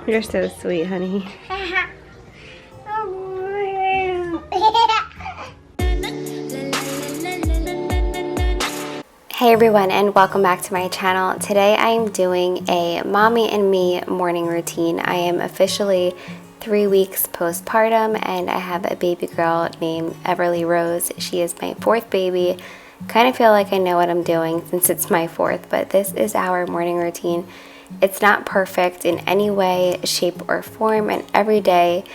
You're so sweet, honey. Hey everyone, and welcome back to my channel. Today I am doing a mommy and me morning routine. I am officially 3 weeks postpartum and I have a baby girl named Everly Rose. She is my 4th baby. Kind of feel like I know what I'm doing since it's my 4th, but this is our morning routine. It's not perfect in any way, shape, or form, and every day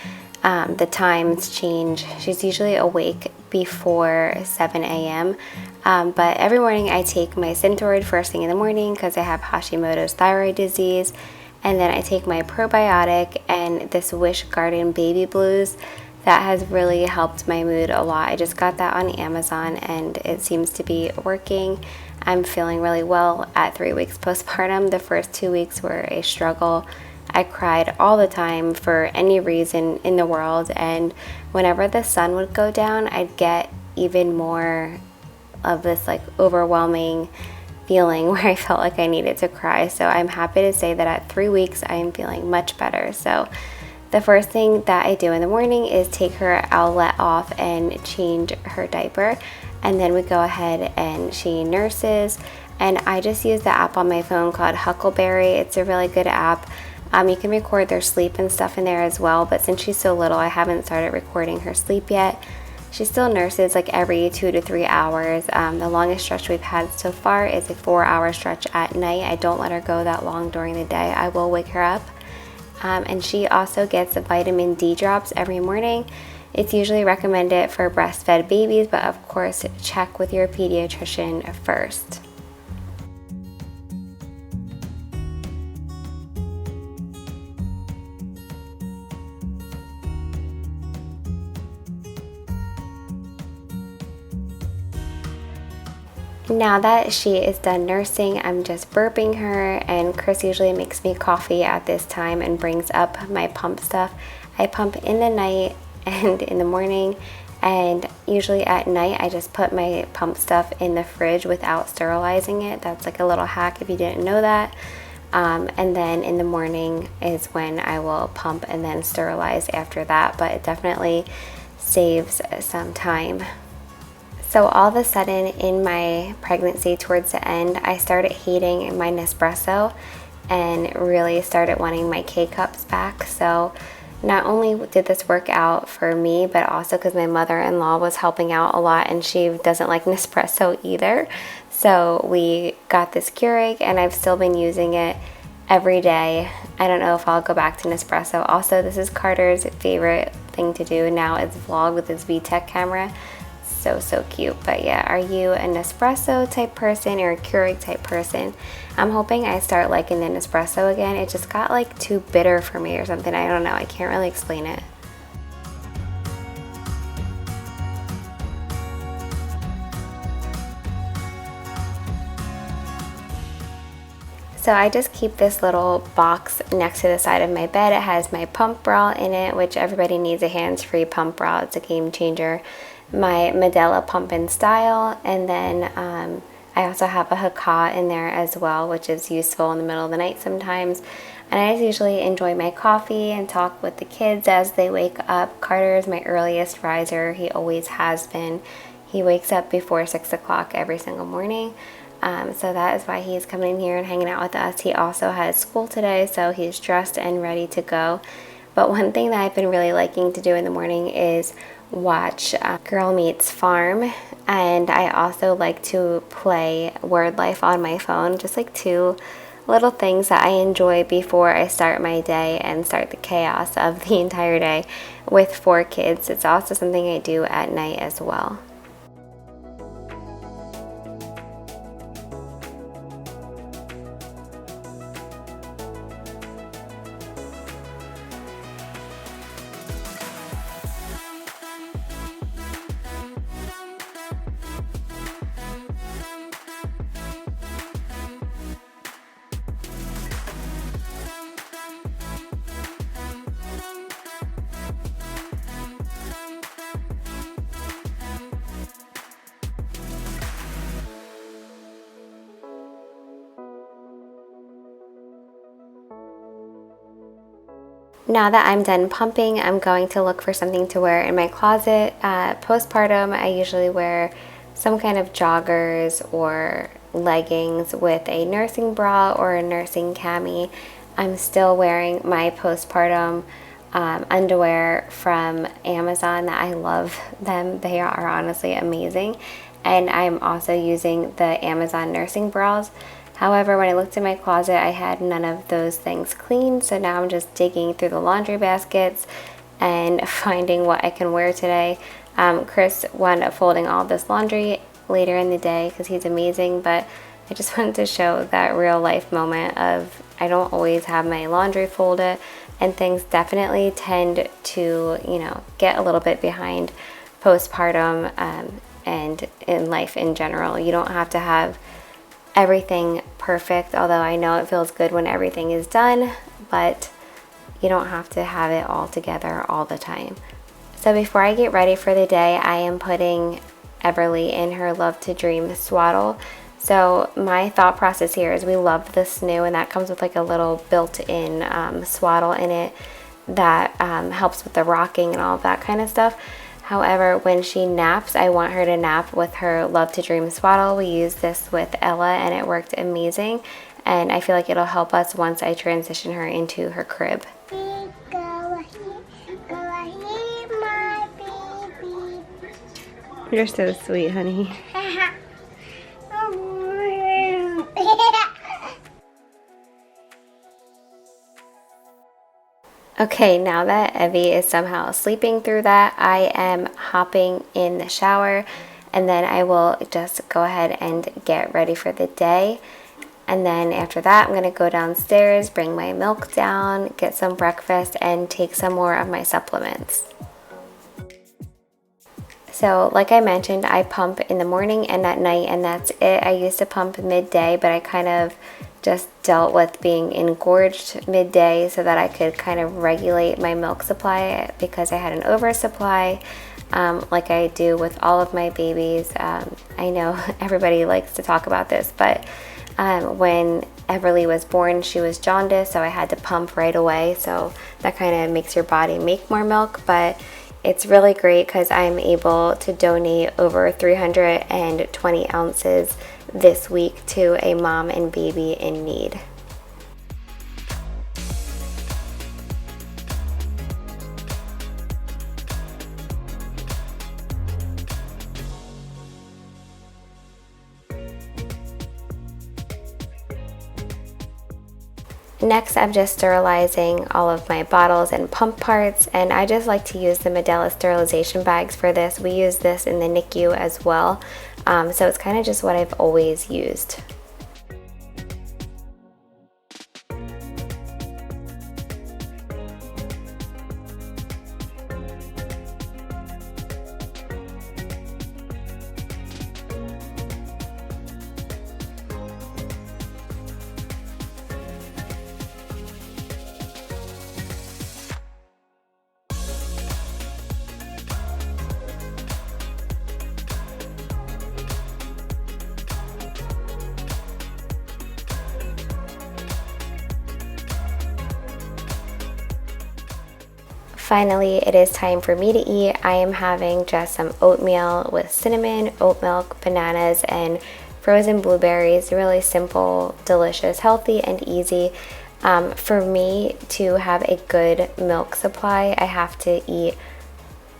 the times change. She's usually awake before 7 a.m. But every morning I take my Synthroid first thing in the morning because I have Hashimoto's thyroid disease. And then I take my probiotic and this Wish Garden Baby Blues. That has really helped my mood a lot. I just got that on Amazon and it seems to be working. I'm feeling really well at 3 weeks postpartum. The first 2 weeks were a struggle. I cried all the time for any reason in the world, and whenever the sun would go down, I'd get even more of this like overwhelming feeling where I felt like I needed to cry. So I'm happy to say that at 3 weeks I am feeling much better. So the first thing that I do in the morning is take her outlet off and change her diaper, and then we go ahead and she nurses. And I just use the app on my phone called Huckleberry. It's a really good app. You can record their sleep and stuff in there as well, but since she's so little, I haven't started recording her sleep yet. She still nurses like every 2 to 3 hours. The longest stretch we've had so far is a 4-hour stretch at night. I don't let her go that long during the day. I will wake her up. And she also gets the vitamin D drops every morning. It's usually recommended for breastfed babies, but of course check with your pediatrician first. Now that she is done nursing, I'm just burping her, and Chris usually makes me coffee at this time and brings up my pump stuff. I pump in the night and in the morning, and usually at night I just put my pump stuff in the fridge without sterilizing it. That's like a little hack if you didn't know that. And then in the morning is when I will pump and then sterilize after that, but it definitely saves some time. So all of a sudden in my pregnancy towards the end, I started hating my Nespresso and really started wanting my K-Cups back. So not only did this work out for me, but also because my mother-in-law was helping out a lot and she doesn't like Nespresso either. So we got this Keurig and I've still been using it every day. I don't know if I'll go back to Nespresso. Also, this is Carter's favorite thing to do now is vlog with his VTech camera. So cute. But yeah, are you a Nespresso type person or a Keurig type person? I'm hoping I start liking the Nespresso again. It just got like too bitter for me or something. I don't know. I can't really explain it. So I just keep this little box next to the side of my bed. It has my pump bra in it, which everybody needs a hands-free pump bra. It's a game changer. My Medela Pump and Style, and then I also have a Hakka in there as well, which is useful in the middle of the night sometimes. And I just usually enjoy my coffee and talk with the kids as they wake up. Carter is my earliest riser. He always has been. He wakes up before 6 o'clock every single morning. So that is why he's coming in here and hanging out with us. He also has school today, so he's dressed and ready to go. But one thing that I've been really liking to do in the morning is watch Girl Meets Farm, and I also like to play Word Life on my phone. Just like 2 little things that I enjoy before I start my day and start the chaos of the entire day with 4 kids. It's also something I do at night as well. Now that I'm done pumping, I'm going to look for something to wear in my closet. Postpartum, I usually wear some kind of joggers or leggings with a nursing bra or a nursing cami. I'm still wearing my postpartum underwear from Amazon. I love them. They are honestly amazing. And I'm also using the Amazon nursing bras. However, when I looked in my closet, I had none of those things clean, so now I'm just digging through the laundry baskets and finding what I can wear today. Chris wound up folding all this laundry later in the day because he's amazing, but I just wanted to show that real life moment of I don't always have my laundry folded, and things definitely tend to, get a little bit behind postpartum and in life in general. You don't have to have everything perfect, although I know it feels good when everything is done, but you don't have to have it all together all the time. So before I get ready for the day, I am putting Everly in her Love to Dream swaddle. So my thought process here is we love this new, and that comes with like a little built-in swaddle in it that helps with the rocking and all of that kind of stuff. However, when she naps, I want her to nap with her Love to Dream swaddle. We used this with Ella and it worked amazing, and I feel like it'll help us once I transition her into her crib. Go ahead, my baby. You're so sweet, honey. Okay, now that Evie is somehow sleeping through that, I am hopping in the shower, and then I will just go ahead and get ready for the day. And then after that, I'm going to go downstairs, bring my milk down, get some breakfast, and take some more of my supplements. So like I mentioned, I pump in the morning and at night, and that's it. I used to pump midday, but I kind of just dealt with being engorged midday so that I could kind of regulate my milk supply because I had an oversupply, like I do with all of my babies. I know everybody likes to talk about this, but when Everly was born, she was jaundiced, so I had to pump right away. So that kind of makes your body make more milk, but it's really great because I'm able to donate over 320 ounces this week to a mom and baby in need. Next, I'm just sterilizing all of my bottles and pump parts, and I just like to use the Medela sterilization bags for this. We use this in the NICU as well, so it's kind of just what I've always used. Finally, it is time for me to eat. I am having just some oatmeal with cinnamon, oat milk, bananas, and frozen blueberries. Really simple, delicious, healthy, and easy. For me to have a good milk supply, I have to eat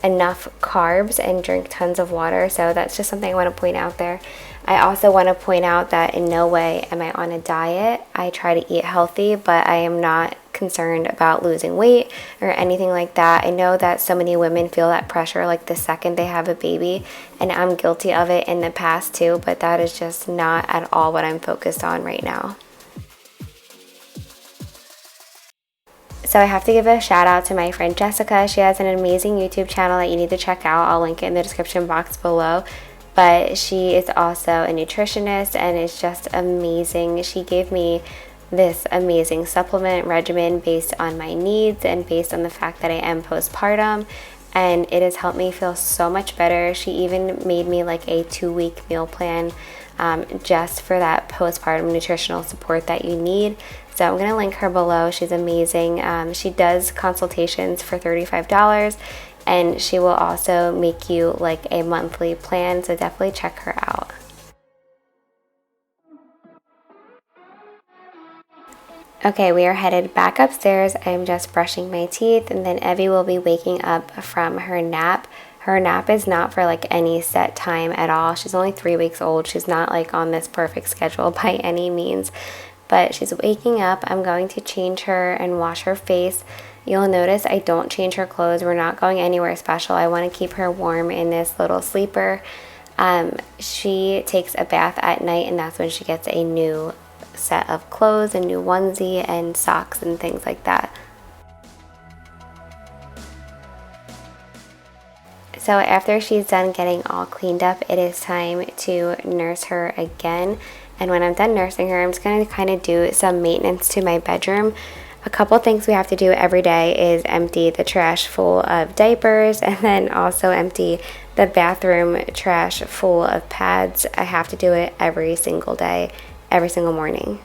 enough carbs and drink tons of water, so that's just something I want to point out there. I also want to point out that in no way am I on a diet. I try to eat healthy, but I am not concerned about losing weight or anything like that. I know that so many women feel that pressure like the second they have a baby, and I'm guilty of it in the past too, but that is just not at all what I'm focused on right now. So I have to give a shout out to my friend Jessica. She has an amazing YouTube channel that you need to check out. I'll link it in the description box below. But she is also a nutritionist and is just amazing. She gave me this amazing supplement regimen based on my needs and based on the fact that I am postpartum. and it has helped me feel so much better. She even made me like a 2-week meal plan just for that postpartum nutritional support that you need. So I'm going to link her below. She's amazing. She does consultations for $35, and she will also make you like a monthly plan, so definitely check her out. Okay, we are headed back upstairs. I'm just brushing my teeth, and then Evie will be waking up from her nap. Her nap is not for like any set time at all. She's only 3 weeks old. She's not like on this perfect schedule by any means, but she's waking up. I'm going to change her and wash her face. You'll notice I don't change her clothes. We're not going anywhere special. I want to keep her warm in this little sleeper. She takes a bath at night, and that's when she gets a new set of clothes, a new onesie and socks and things like that. So after she's done getting all cleaned up, it is time to nurse her again. And when I'm done nursing her, I'm just going to kind of do some maintenance to my bedroom. A couple things we have to do every day is empty the trash full of diapers, and then also empty the bathroom trash full of pads. I have to do it every single day, every single morning.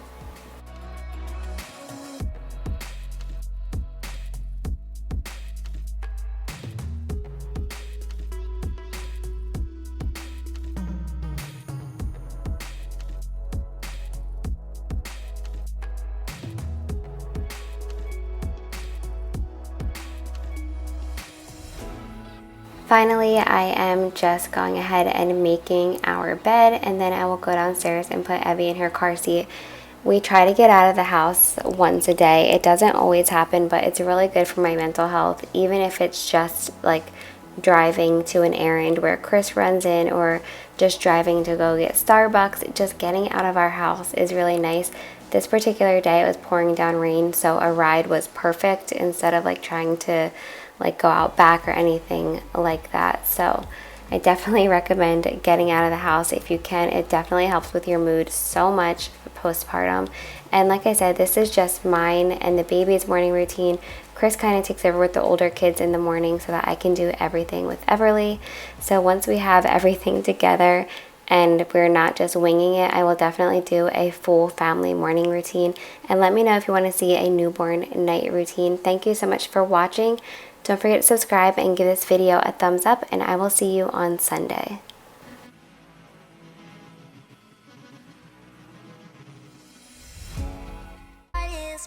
Finally, I am just going ahead and making our bed, and then I will go downstairs and put Evie in her car seat. We try to get out of the house once a day. It doesn't always happen, but it's really good for my mental health, even if it's just like driving to an errand where Chris runs in, or just driving to go get Starbucks. Just getting out of our house is really nice. This particular day it was pouring down rain, so a ride was perfect instead of like trying to like go out back or anything like that. So I definitely recommend getting out of the house if you can. It definitely helps with your mood so much postpartum. And like I said, this is just mine and the baby's morning routine. Chris kind of takes over with the older kids in the morning so that I can do everything with Everly. So once we have everything together and we're not just winging it, I will definitely do a full family morning routine. And let me know if you want to see a newborn night routine. Thank you so much for watching. Don't forget to subscribe and give this video a thumbs up, and I will see you on Sunday.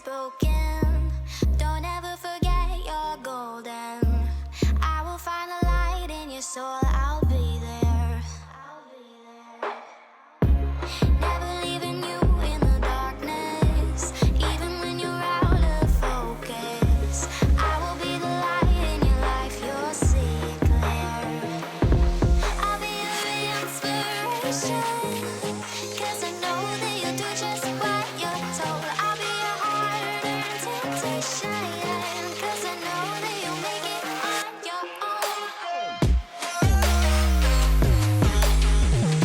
Broken. Don't ever forget you're golden. I will find a light in your soul. I'll be there. Never leaving you in the darkness, even when you're out of focus. I will be the light in your life. You'll see it clear. I'll be your inspiration.